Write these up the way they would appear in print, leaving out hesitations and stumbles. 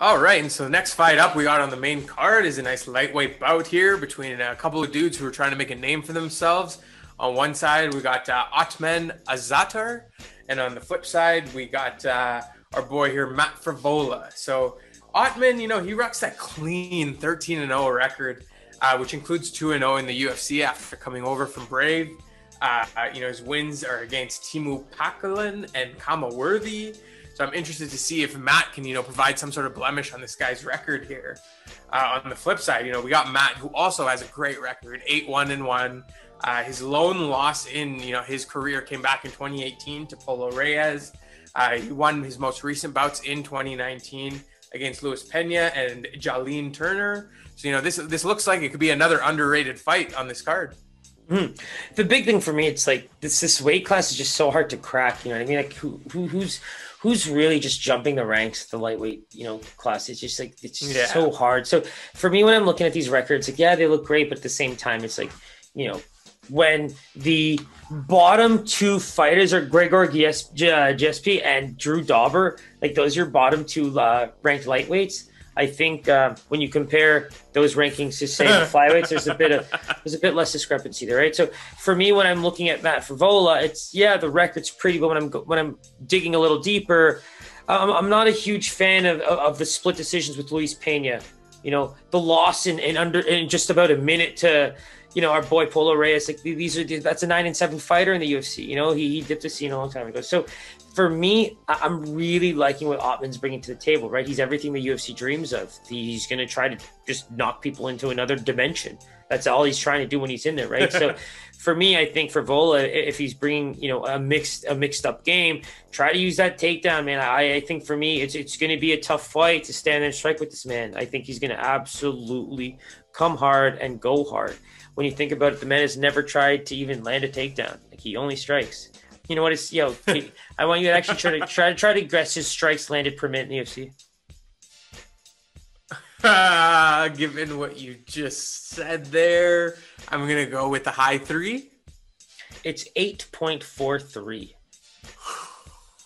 All right, and so the next fight up we got on the main card is a nice lightweight bout here between a couple of dudes who are trying to make a name for themselves. On one side, we got Ottman Azaitar, and on the flip side, we got our boy here, Matt Frevola. So Ottman, he rocks that clean 13-0 record, which includes 2-0 in the UFC after coming over from Brave. His wins are against Timu Packalin and Kama Worthy. So I'm interested to see if Matt can, provide some sort of blemish on this guy's record here. On the flip side, we got Matt, who also has a great record, 8-1-1. His lone loss in, his career came back in 2018 to Polo Reyes. He won his most recent bouts in 2019 against Luis Pena and Jalene Turner. So, this looks like it could be another underrated fight on this card. The big thing for me, it's like this weight class is just so hard to crack. You know what I mean? Like who's really just jumping the ranks, the lightweight, class? It's just like, it's just so hard. So for me, when I'm looking at these records, like, yeah, they look great, but at the same time, it's like, when the bottom two fighters are Gregor GSP and Drew Dauber, like those are your bottom two ranked lightweights. I think when you compare those rankings to say the flyweights, there's a bit less discrepancy there, right? So for me, when I'm looking at Matt Frevola, it's the record's pretty, but when I'm digging a little deeper, I'm not a huge fan of the split decisions with Luis Pena. The loss in just about a minute to our boy Polo Reyes. Like that's a 9-7 fighter in the UFC. He dipped a scene a long time ago. So for me, I'm really liking what Ottman's bringing to the table, right? He's everything the UFC dreams of. He's going to try to just knock people into another dimension. That's all he's trying to do when he's in there, right? So for me, I think for Vola, if he's bringing, a mixed up game, try to use that takedown, man. I think for me, it's going to be a tough fight to stand there and strike with this man. I think he's going to absolutely come hard and go hard. When you think about it, the man has never tried to even land a takedown. Like, he only strikes. You know what? I want you to actually try to guess his strikes landed per minute in the UFC. Given what you just said there, I'm gonna go with the high 3. It's 8.43.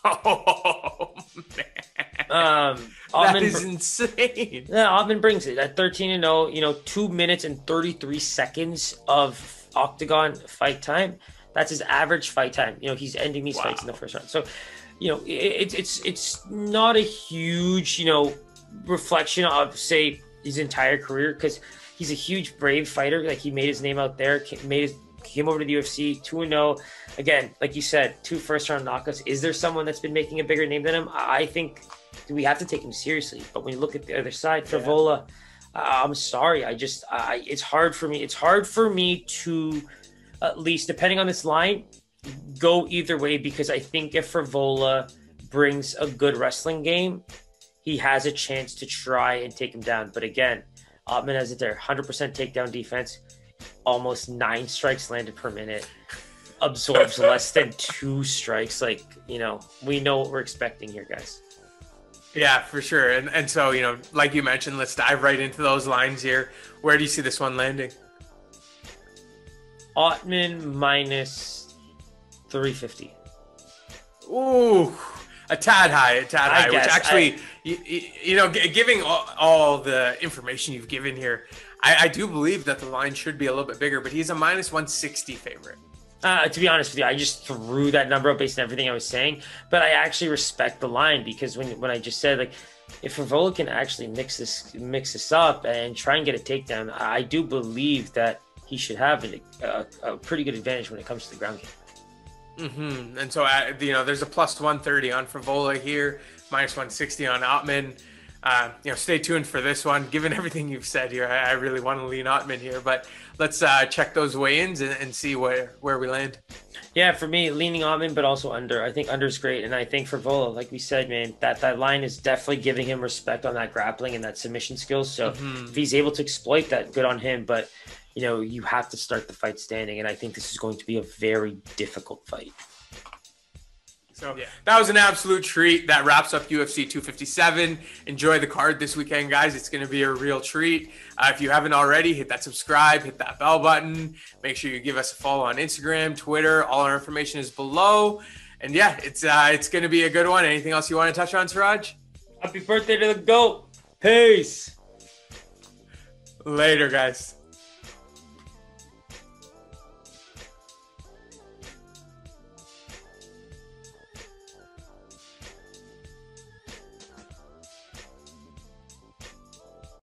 Oh man, that is insane. Yeah, Ottman brings it at 13-0. 2 minutes and 33 seconds of octagon fight time. That's his average fight time. He's ending these fights in the first round. So, it's not a huge, reflection of, say, his entire career, because he's a huge Brave fighter. Like, he made his name out there, came over to the UFC, 2-0. Again, like you said, 2 first-round knockouts. Is there someone that's been making a bigger name than him? I think we have to take him seriously. But when you look at the other side, Frevola, I'm sorry. It's hard for me. It's hard for me to, at least depending on this line, go either way, because I think if Frevola brings a good wrestling game, he has a chance to try and take him down. But again, Ottman Azaitar, 100% takedown defense, almost 9 strikes landed per minute, absorbs less than 2 strikes. Like, we know what we're expecting here, guys. Yeah, for sure. And so, like you mentioned, let's dive right into those lines here. Where do you see this one landing? Ottman minus 350. Ooh, a tad high, which actually, giving all the information you've given here, I do believe that the line should be a little bit bigger, but he's a minus 160 favorite. To be honest with you, I just threw that number up based on everything I was saying, but I actually respect the line, because when I just said, like, if Frevola can actually mix this up and try and get a takedown, I do believe that he should have a pretty good advantage when it comes to the ground game. And so, there's a plus 130 on Frevola here, minus 160 on Ottman. Stay tuned for this one. Given everything you've said here, I really want to lean Ottman here, but let's check those weigh-ins and see where we land. Yeah, for me, leaning Ottman, but also under. I think under's great, and I think Frevola, like we said, man, that line is definitely giving him respect on that grappling and that submission skills. So if he's able to exploit that, good on him. But you have to start the fight standing, and I think this is going to be a very difficult fight. So that was an absolute treat. That wraps up UFC 257. Enjoy the card this weekend, guys. It's going to be a real treat. If you haven't already, hit that subscribe, hit that bell button. Make sure you give us a follow on Instagram, Twitter. All our information is below. And yeah, it's going to be a good one. Anything else you want to touch on, Siraj? Happy birthday to the GOAT. Peace. Later, guys.